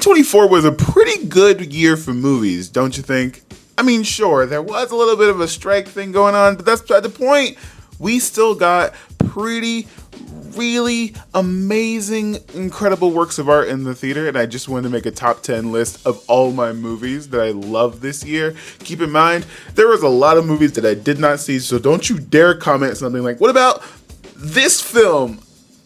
2024 was a pretty good year for movies, don't you think? I mean, sure, there was a little bit of a strike thing going on, but that's beside the point. We still got really amazing, incredible works of art in the theater, and I just wanted to make a top 10 list of all my movies that I love this year. Keep in mind, there was a lot of movies that I did not see, so don't you dare comment something like, what about this film?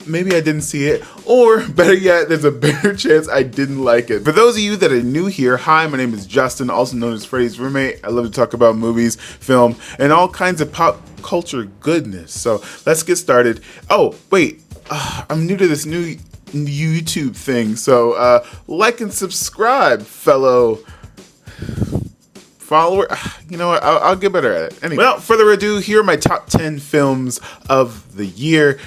Maybe I didn't see it, or better yet, there's a better chance I didn't like it. For those of you that are new here, hi, my name is Justin, also known as Freddy's roommate. I love to talk about movies, film, and all kinds of pop culture goodness. So let's get started. Oh, wait, I'm new to this new YouTube thing, so like and subscribe, fellow follower. You know what? I'll get better at it. Anyway, without further ado, here are my top 10 films of the year.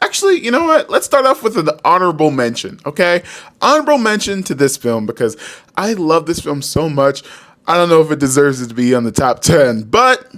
Actually, you know what? Let's start off with an honorable mention, okay? Honorable mention to this film because I love this film so much. I don't know if it deserves it to be on the top 10, but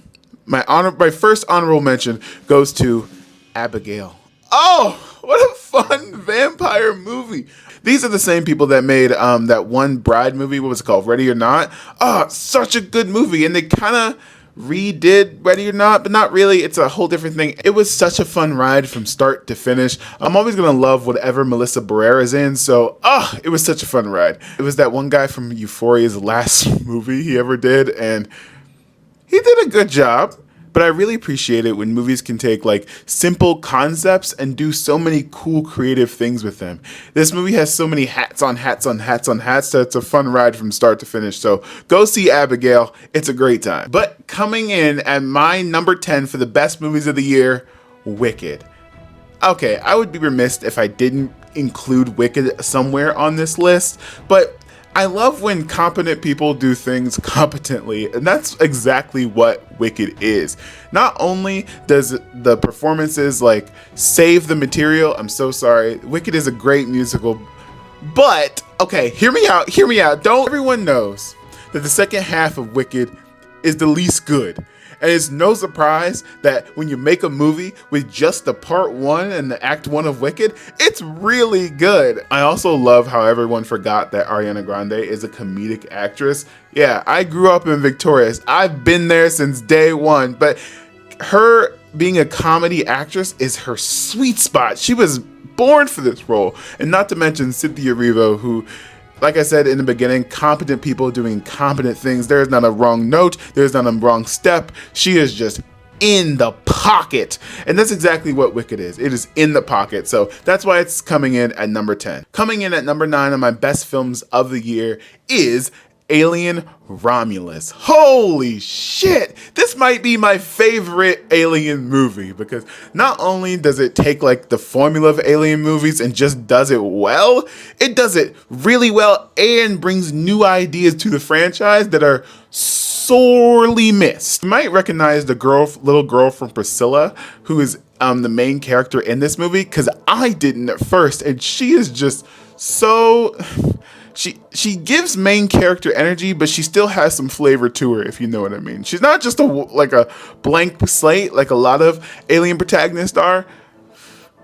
my first honorable mention goes to Abigail. Oh, what a fun vampire movie. These are the same people that made that one Bride movie. What was it called? Ready or Not? Oh, such a good movie. And they kind of redid Ready or Not, but not really. It's a whole different thing. It was such a fun ride from start to finish. I'm always going to love whatever Melissa Barrera is in. So, it was such a fun ride. It was that one guy from Euphoria's last movie he ever did. And he did a good job. But I really appreciate it when movies can take like simple concepts and do so many cool creative things with them. This movie has so many hats on hats on hats on hats that it's a fun ride from start to finish. So go see Abigail. It's a great time. But coming in at my number 10 for the best movies of the year, Wicked. Okay, I would be remiss if I didn't include Wicked somewhere on this list, but I love when competent people do things competently, and that's exactly what Wicked is. Not only does the performances like save the material, I'm so sorry, Wicked is a great musical, but, okay, hear me out. Everyone knows that the second half of Wicked is the least good. And it's no surprise that when you make a movie with just the part one and the act one of Wicked, it's really good. I also love how everyone forgot that Ariana Grande is a comedic actress. Yeah, I grew up in Victoria. I've been there since day one, but her being a comedy actress is her sweet spot. She was born for this role. And not to mention Cynthia Erivo, who, like I said in the beginning, competent people doing competent things. There is not a wrong note. There's not a wrong step. She is just in the pocket. And that's exactly what Wicked is. It is in the pocket. So that's why it's coming in at number 10. Coming in at number 9 on my best films of the year is Alien Romulus. Holy shit! This might be my favorite Alien movie because not only does it take like the formula of Alien movies and just does it well, it does it really well and brings new ideas to the franchise that are sorely missed. You might recognize the little girl from Priscilla, who is the main character in this movie, because I didn't at first, and she is just so... She gives main character energy, but she still has some flavor to her, if you know what I mean. She's not just a blank slate like a lot of Alien protagonists are.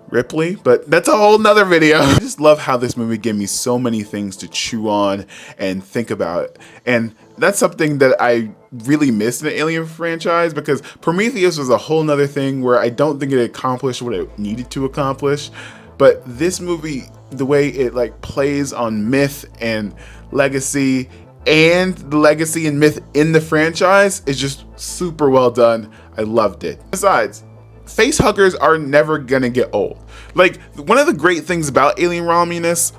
Ripley, but that's a whole nother video. I just love how this movie gave me so many things to chew on and think about. And that's something that I really miss in the Alien franchise, because Prometheus was a whole nother thing where I don't think it accomplished what it needed to accomplish. But this movie, the way it like plays on myth and legacy and the legacy and myth in the franchise is just super well done. I loved it. Besides, face huggers are never gonna get old. Like, one of the great things about Alien Romulus,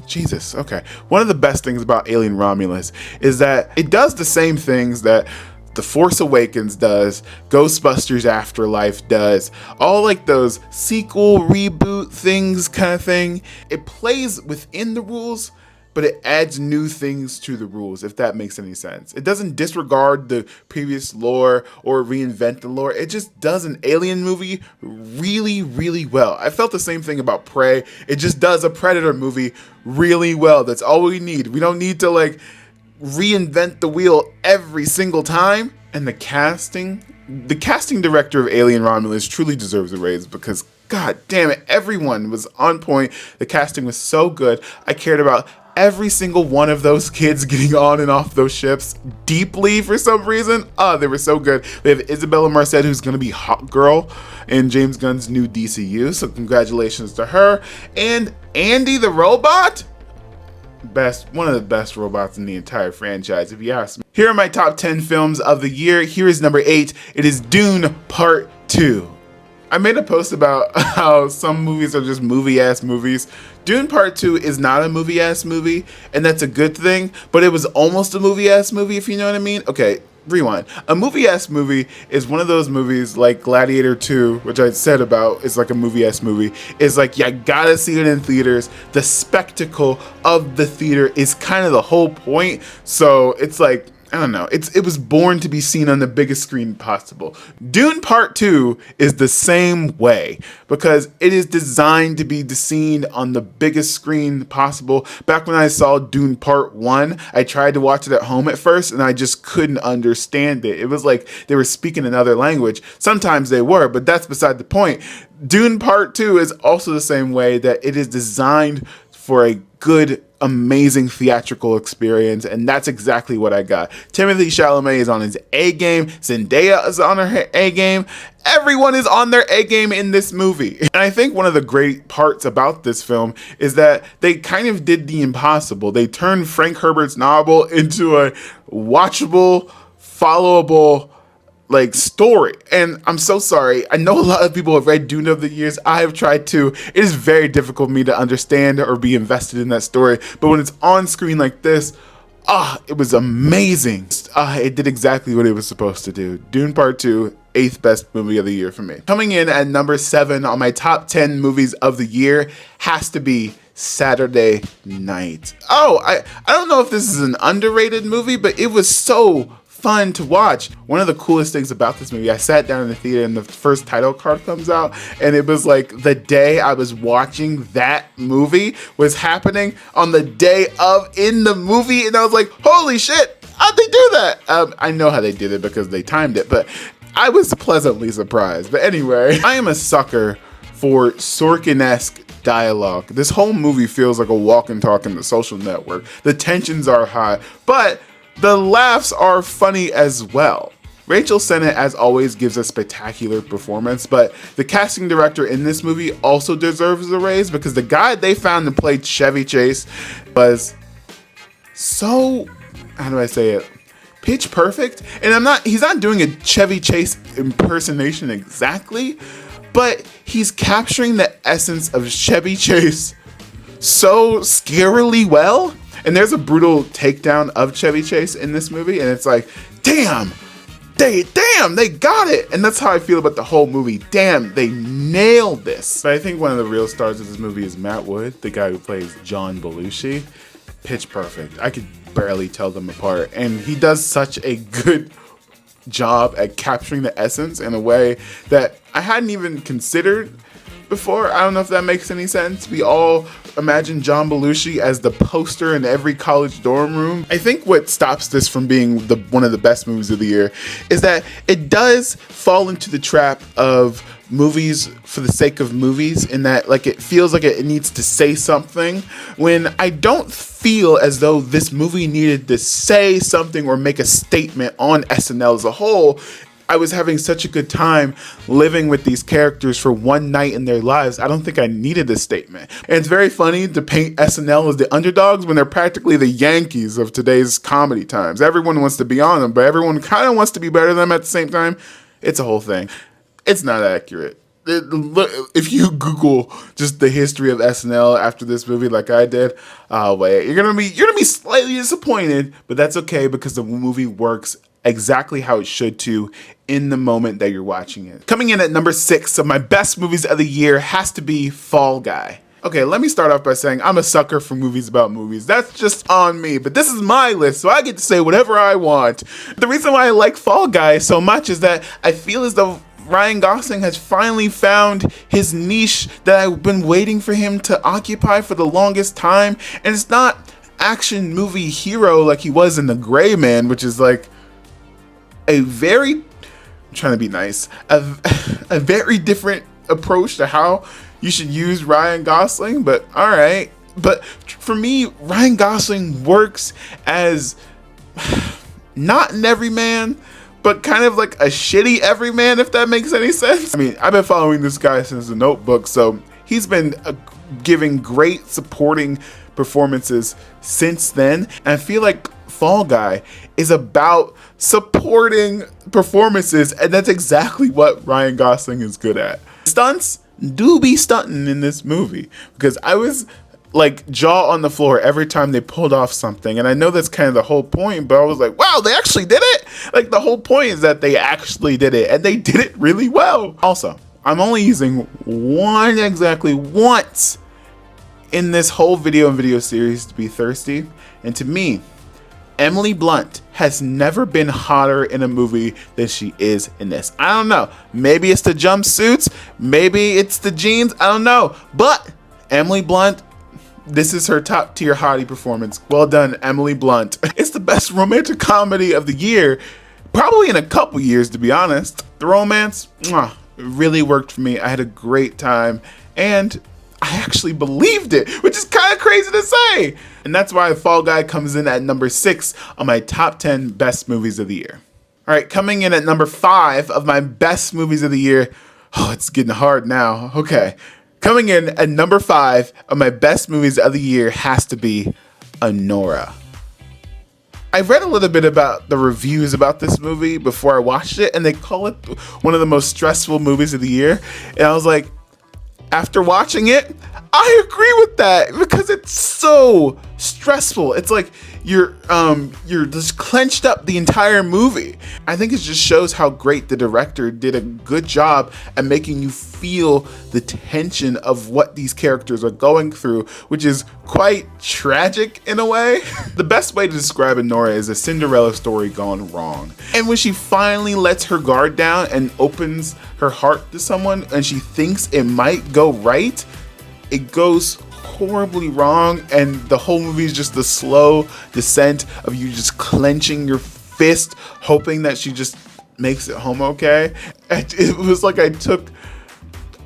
Jesus, okay. One of the best things about Alien Romulus is that it does the same things that The Force Awakens does, Ghostbusters Afterlife does, all like those sequel, reboot things kind of thing. It plays within the rules, but it adds new things to the rules, if that makes any sense. It doesn't disregard the previous lore or reinvent the lore. It just does an Alien movie really, really well. I felt the same thing about Prey. It just does a Predator movie really well. That's all we need. We don't need to like reinvent the wheel every single time. And the casting director of Alien Romulus truly deserves a raise, because God damn it, everyone was on point. The casting was so good. I cared about every single one of those kids getting on and off those ships deeply for some reason. They were so good. We have Isabella Marcet, who's going to be Hot Girl in James Gunn's new DCU, so congratulations to her. And Andy the Robot, one of the best robots in the entire franchise, if you ask me. Here are my top 10 films of the year. Here is number 8. It is Dune Part 2. I made a post about how some movies are just movie-ass movies. Dune Part 2 is not a movie-ass movie, and that's a good thing, but it was almost a movie-ass movie, if you know what I mean. Okay, rewind. A movie-ass movie is one of those movies like Gladiator 2, which I said about is like a movie-ass movie. Is like, you gotta see it in theaters. The spectacle of the theater is kind of the whole point. So it's like, I don't know. It was born to be seen on the biggest screen possible. Dune Part 2 is the same way because it is designed to be seen on the biggest screen possible. Back when I saw Dune Part 1, I tried to watch it at home at first and I just couldn't understand it. It was like they were speaking another language. Sometimes they were, but that's beside the point. Dune Part 2 is also the same way, that it is designed for a good, amazing theatrical experience, and that's exactly what I got. Timothée Chalamet is on his A game. Zendaya is on her A game. Everyone is on their A game in this movie. And I think one of the great parts about this film is that they kind of did the impossible. They turned Frank Herbert's novel into a watchable, followable like story. And I'm so sorry. I know a lot of people have read Dune over the years. I have tried to. It is very difficult for me to understand or be invested in that story. But when it's on screen like this, it was amazing. It did exactly what it was supposed to do. Dune Part 2, 8th best movie of the year for me. Coming in at number 7 on my top 10 movies of the year has to be Saturday Night. I don't know if this is an underrated movie, but it was so fun to watch. One of the coolest things about this movie, I sat down in the theater and the first title card comes out, and it was like the day I was watching that movie was happening on the day in the movie, and I was like, holy shit, how'd they do that? I know how they did it because they timed it, but I was pleasantly surprised. But anyway, I am a sucker for Sorkin-esque dialogue. This whole movie feels like a walk and talk in The Social Network. The tensions are high, but the laughs are funny as well. Rachel Sennett, as always, gives a spectacular performance, but the casting director in this movie also deserves a raise because the guy they found to play Chevy Chase was so, how do I say it, pitch perfect. And he's not doing a Chevy Chase impersonation exactly, but he's capturing the essence of Chevy Chase so scarily well. And there's a brutal takedown of Chevy Chase in this movie, and it's like, damn, they got it. And that's how I feel about the whole movie. Damn, they nailed this. But I think one of the real stars of this movie is Matt Wood, the guy who plays John Belushi. Pitch perfect. I could barely tell them apart. And he does such a good job at capturing the essence in a way that I hadn't even considered before. I don't know if that makes any sense. We all imagine John Belushi as the poster in every college dorm room. I think what stops this from being one of the best movies of the year is that it does fall into the trap of movies for the sake of movies, in that like it feels like it needs to say something, when I don't feel as though this movie needed to say something or make a statement on SNL as a whole. I was having such a good time living with these characters for one night in their lives. I don't think I needed a statement. And it's very funny to paint SNL as the underdogs when they're practically the Yankees of today's comedy times. Everyone wants to be on them, but everyone kind of wants to be better than them at the same time. It's a whole thing. It's not accurate. If you Google just the history of SNL after this movie, like I did, wait, you're gonna be slightly disappointed, but that's okay because the movie works exactly how it should to in the moment that you're watching it. Coming in at number 6 of my best movies of the year has to be Fall Guy. Okay, let me start off by saying I'm a sucker for movies about movies. That's just on me, but this is my list, so I get to say whatever I want. The reason why I like Fall Guy so much is that I feel as though Ryan Gosling has finally found his niche that I've been waiting for him to occupy for the longest time. And it's not action movie hero like he was in The Gray Man, which is like a very, I'm trying to be nice, a very different approach to how you should use Ryan Gosling, but all right. But for me, Ryan Gosling works as not an everyman, but kind of like a shitty everyman, if that makes any sense. I mean, I've been following this guy since The Notebook, so he's been giving great supporting performances since then. And I feel like Fall Guy is about supporting performances, and that's exactly what Ryan Gosling is good at. Stunts do be stunting in this movie, because I was like jaw on the floor every time they pulled off something. And I know that's kind of the whole point, but I was like, wow, they actually did it. Like, the whole point is that they actually did it, and they did it really well. Also, I'm only using exactly once in this whole video series to be thirsty. And to me, Emily Blunt has never been hotter in a movie than she is in this. I don't know. Maybe it's the jumpsuits. Maybe it's the jeans. I don't know. But Emily Blunt, this is her top tier hottie performance. Well done, Emily Blunt. It's the best romantic comedy of the year, probably in a couple years, to be honest. The romance, really worked for me. I had a great time, and I actually believed it, which is kind of crazy to say. And that's why Fall Guy comes in at number 6 on my top 10 best movies of the year. All right, coming in at number 5 of my best movies of the year. Oh, it's getting hard now. Okay. Coming in at number 5 of my best movies of the year has to be Anora. I read a little bit about the reviews about this movie before I watched it, and they call it one of the most stressful movies of the year. And I was like, after watching it, I agree with that, because it's so stressful. It's like you're just clenched up the entire movie. I think it just shows how great the director did a good job at making you feel the tension of what these characters are going through, which is quite tragic in a way. The best way to describe Anora is a Cinderella story gone wrong. And when she finally lets her guard down and opens her heart to someone, and she thinks it might go right, it goes horribly wrong, and the whole movie is just the slow descent of you just clenching your fist, hoping that she just makes it home okay. It was like I took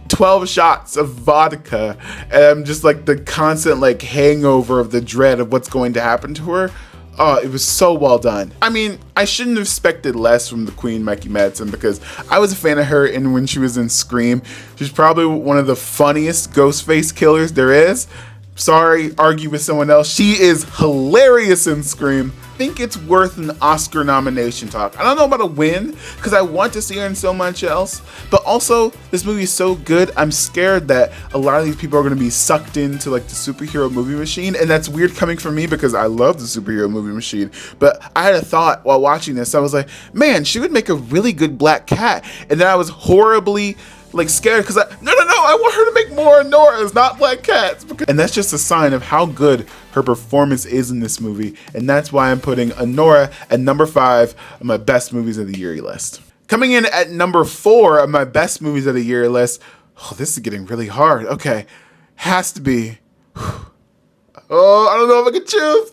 12 shots of vodka, and I'm just like the constant like hangover of the dread of what's going to happen to her. Oh, it was so well done. I mean, I shouldn't have expected less from the Queen, Mikey Madsen, because I was a fan of her when she was in Scream. She's probably one of the funniest Ghostface killers there is. Sorry, argue with someone else. She is hilarious in Scream. I think it's worth an Oscar nomination talk. I don't know about a win, because I want to see her in so much else, but also this movie is so good, I'm scared that a lot of these people are going to be sucked into like the superhero movie machine, and that's weird coming from me because I love the superhero movie machine. But I had a thought while watching this. I was like, man, she would make a really good Black Cat, and then I was horribly like scared because no, I want her to make more Anoras, not Black Cats. And that's just a sign of how good her performance is in this movie. And that's why I'm putting Anora at number 5 on my best movies of the year list. Coming in at number 4 of my best movies of the year list. Oh, this is getting really hard. Okay. Has to be. Oh, I don't know if I can choose.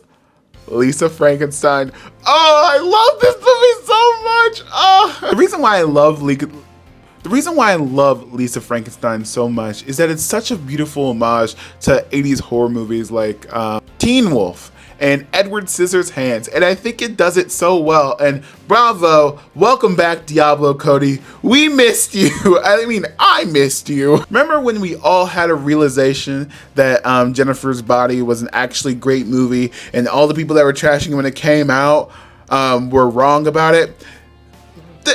Lisa Frankenstein. Oh, I love this movie so much. Oh, the reason why I love Lisa Frankenstein so much is that it's such a beautiful homage to 80s horror movies like Teen Wolf and Edward Scissorhands, and I think it does it so well. And bravo, welcome back, Diablo Cody. We missed you. I missed you. Remember when we all had a realization that Jennifer's Body was an actually great movie, and all the people that were trashing it when it came out were wrong about it?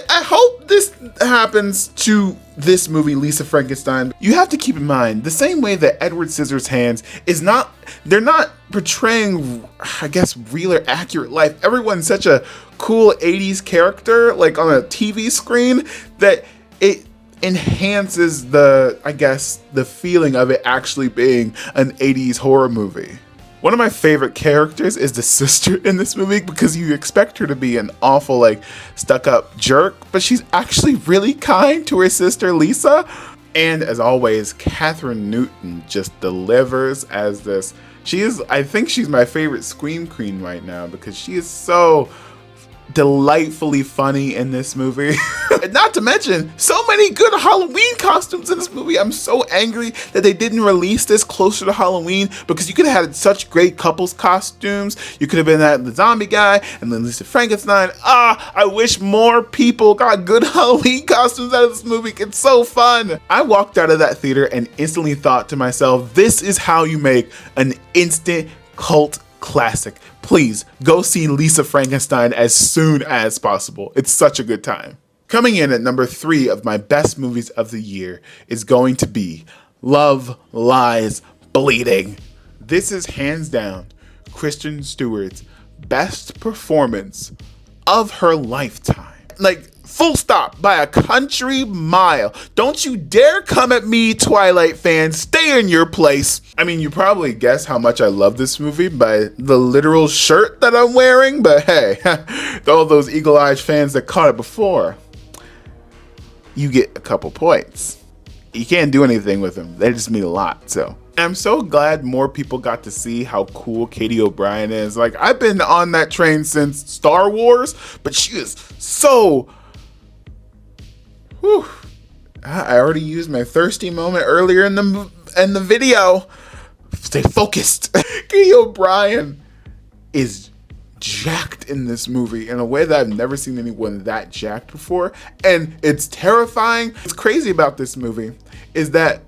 I hope this happens to this movie, Lisa Frankenstein. You have to keep in mind, the same way that Edward Scissorhands is not, they're not portraying, I guess, real or accurate life. Everyone's such a cool 80s character, like on a TV screen, that it enhances the feeling of it actually being an 80s horror movie. One of my favorite characters is the sister in this movie, because you expect her to be an awful, like, stuck-up jerk, but she's actually really kind to her sister, Lisa. And as always, Kathryn Newton just delivers as this. I think she's my favorite Scream Queen right now, because she is so delightfully funny in this movie. And not to mention, so many good Halloween costumes in this movie. I'm so angry that they didn't release this closer to Halloween, because you could have had such great couples costumes. You could have been that the zombie guy and then Lisa Frankenstein. I wish more people got good Halloween costumes out of this movie. It's so fun. I walked out of that theater and instantly thought to myself, this is how you make an instant cult classic. Please go see Lisa Frankenstein as soon as possible. It's such a good time. Coming in at number 3 of my best movies of the year is going to be Love, Lies, Bleeding. This is hands down Kristen Stewart's best performance of her lifetime. Like, full stop, by a country mile. Don't you dare come at me, Twilight fans. Stay in your place. I mean, you probably guess how much I love this movie by the literal shirt that I'm wearing, but hey, all those eagle-eyed fans that caught it before, you get a couple points. You can't do anything with them. They just mean a lot, so. I'm so glad more people got to see how cool Katie O'Brien is. Like, I've been on that train since Star Wars, but she is so... Whew. I already used my thirsty moment earlier in the video. Stay focused. Katie O'Brien is jacked in this movie in a way that I've never seen anyone that jacked before, and it's terrifying. What's crazy about this movie is that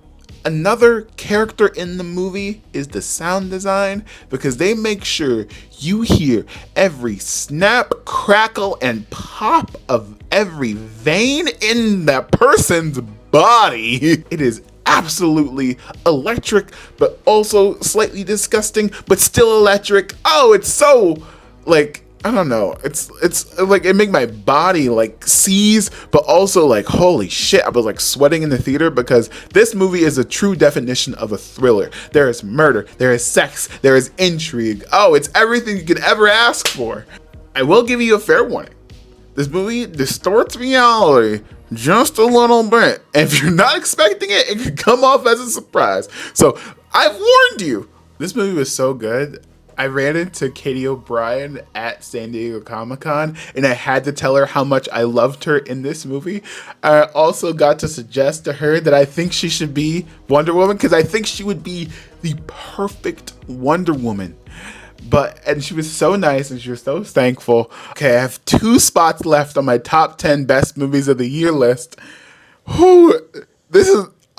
another character in the movie is the sound design, because they make sure you hear every snap, crackle, and pop of every vein in that person's body. It is absolutely electric, but also slightly disgusting, but still electric. Oh, it's so, like, I don't know. It's like, it made my body like seize, but also like, holy shit, I was like sweating in the theater, because this movie is a true definition of a thriller. There is murder, there is sex, there is intrigue. Oh, it's everything you could ever ask for. I will give you a fair warning. This movie distorts reality just a little bit. And if you're not expecting it, it could come off as a surprise. So I've warned you. This movie was so good. I ran into Katie O'Brien at San Diego Comic-Con, and I had to tell her how much I loved her in this movie. I also got to suggest to her that I think she should be Wonder Woman, because I think she would be the perfect Wonder Woman. And she was so nice, and she was so thankful. Okay, I have 2 spots left on my top 10 best movies of the year list.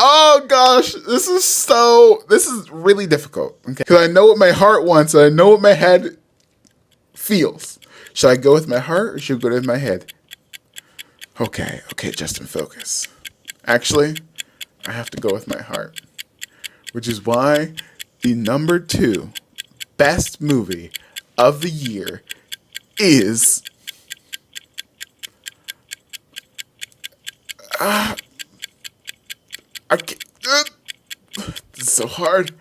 Oh gosh, this is really difficult. Okay, because I know what my heart wants and I know what my head feels. Should I go with my heart or should I go with my head? Okay, Justin, focus. Actually, I have to go with my heart, which is why the number 2 best movie of the year is this is so hard. You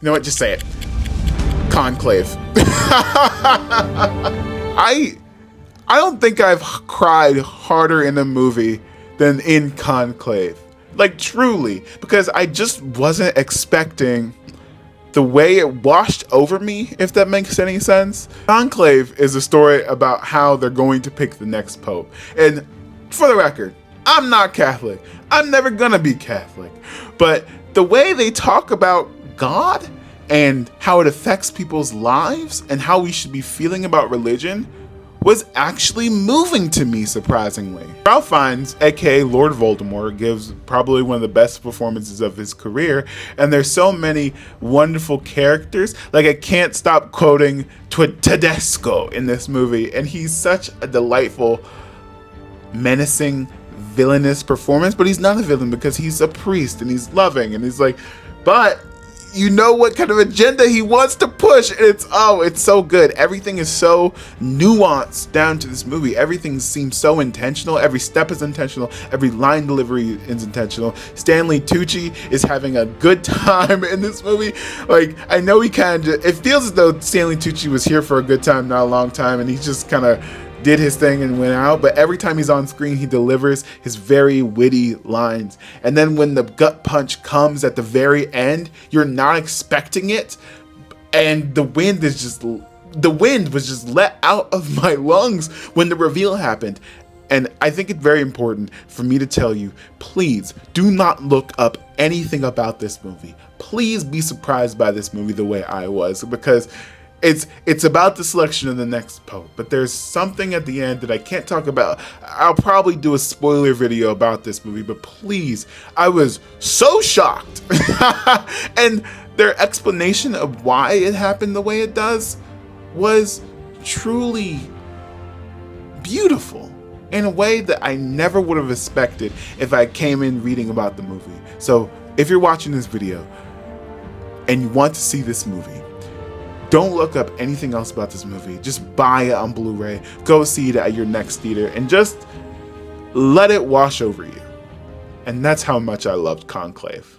know what? Just say it. Conclave. I don't think I've cried harder in a movie than in Conclave. Like, truly. Because I just wasn't expecting the way it washed over me, if that makes any sense. Conclave is a story about how they're going to pick the next pope. And for the record, I'm not Catholic. I'm never gonna be Catholic. But the way they talk about God and how it affects people's lives and how we should be feeling about religion was actually moving to me, surprisingly. Ralph Fiennes, aka Lord Voldemort, gives probably one of the best performances of his career, and there's so many wonderful characters. Like, I can't stop quoting Tedesco in this movie, and he's such a delightful, menacing, villainous performance, but he's not a villain because he's a priest and he's loving and he's like, but you know what kind of agenda he wants to push, and it's so good. Everything is so nuanced down to this movie. Everything seems so intentional. Every step is intentional. Every line delivery is intentional. Stanley Tucci is having a good time in this movie. Like, I know he kind of, it feels as though Stanley Tucci was here for a good time, not a long time, and he just kind of did his thing and went out, but every time he's on screen, he delivers his very witty lines. And then when the gut punch comes at the very end, you're not expecting it, and the wind is just the wind was just let out of my lungs when the reveal happened. And I think it's very important for me to tell you, please do not look up anything about this movie. Please be surprised by this movie the way I was, because it's about the selection of the next pope, but there's something at the end that I can't talk about. I'll probably do a spoiler video about this movie, but please, I was so shocked. And their explanation of why it happened the way it does was truly beautiful in a way that I never would have expected if I came in reading about the movie. So if you're watching this video and you want to see this movie, don't look up anything else about this movie. Just buy it on Blu-ray, go see it at your next theater, and just let it wash over you. And that's how much I loved Conclave.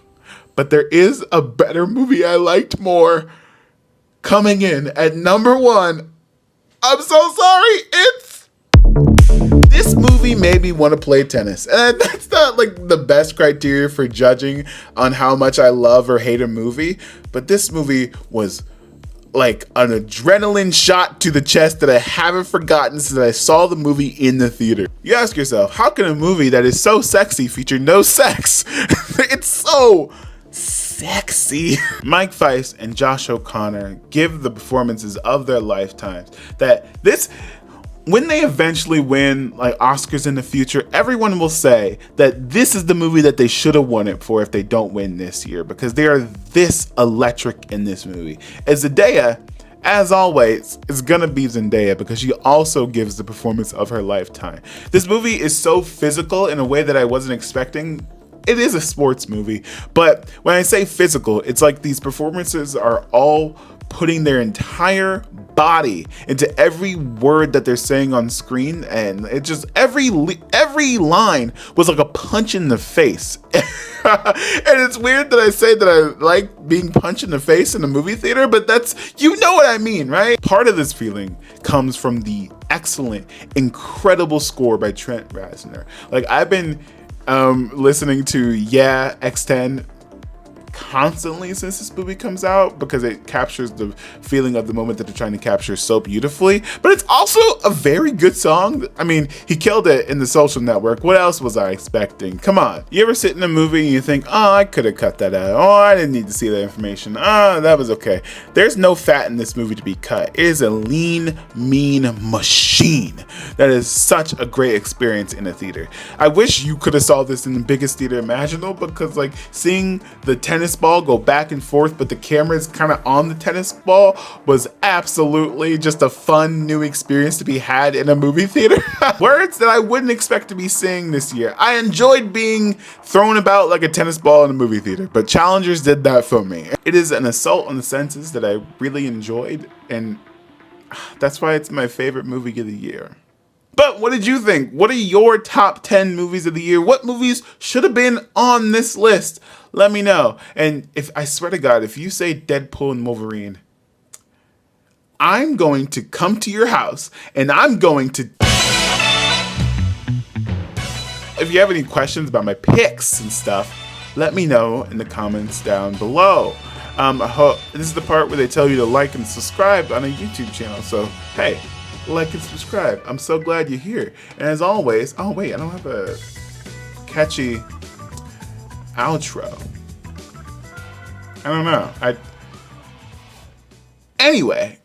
But there is a better movie I liked more coming in at number 1. I'm so sorry, this movie made me want to play tennis. And that's not like the best criteria for judging on how much I love or hate a movie, but this movie was like an adrenaline shot to the chest that I haven't forgotten since I saw the movie in the theater. You ask yourself, how can a movie that is so sexy feature no sex? It's so sexy. Mike Fice and Josh O'Connor give the performances of their lifetimes. When they eventually win like Oscars in the future, everyone will say that this is the movie that they should have won it for if they don't win this year, because they are this electric in this movie. And Zendaya, as always, is gonna be Zendaya because she also gives the performance of her lifetime. This movie is so physical in a way that I wasn't expecting. It is a sports movie, but when I say physical, it's like these performances are all putting their entire body into every word that they're saying on screen, and it just every line was like a punch in the face. And it's weird that I say that I like being punched in the face in a movie theater, but that's, you know what I mean, right? Part of this feeling comes from the excellent, incredible score by Trent Reznor. Like, I've been listening to Yeah X10 constantly since this movie comes out because it captures the feeling of the moment that they're trying to capture so beautifully. But it's also a very good song. I mean, he killed it in The Social Network. What else was I expecting? Come on. You ever sit in a movie and you think, oh, I could have cut that out. Oh, I didn't need to see that information. Oh, that was okay. There's no fat in this movie to be cut. It is a lean, mean machine. That is such a great experience in a theater. I wish you could have saw this in the biggest theater imaginable, because like seeing the tennis ball go back and forth, but the camera is kind of on the tennis ball, was absolutely just a fun new experience to be had in a movie theater. Words that I wouldn't expect to be seeing this year. I enjoyed being thrown about like a tennis ball in a movie theater, but Challengers did that for me. It is an assault on the senses that I really enjoyed, and that's why it's my favorite movie of the year. But what did you think? What are your top 10 movies of the year? What movies should have been on this list? Let me know. And if I swear to God, if you say Deadpool and Wolverine, I'm going to come to your house and I'm going to... If you have any questions about my picks and stuff, let me know in the comments down below. This is the part where they tell you to like and subscribe on a YouTube channel. So, hey, like and subscribe. I'm so glad you're here. And as always, oh wait, I don't have a catchy outro. I don't know. Anyway.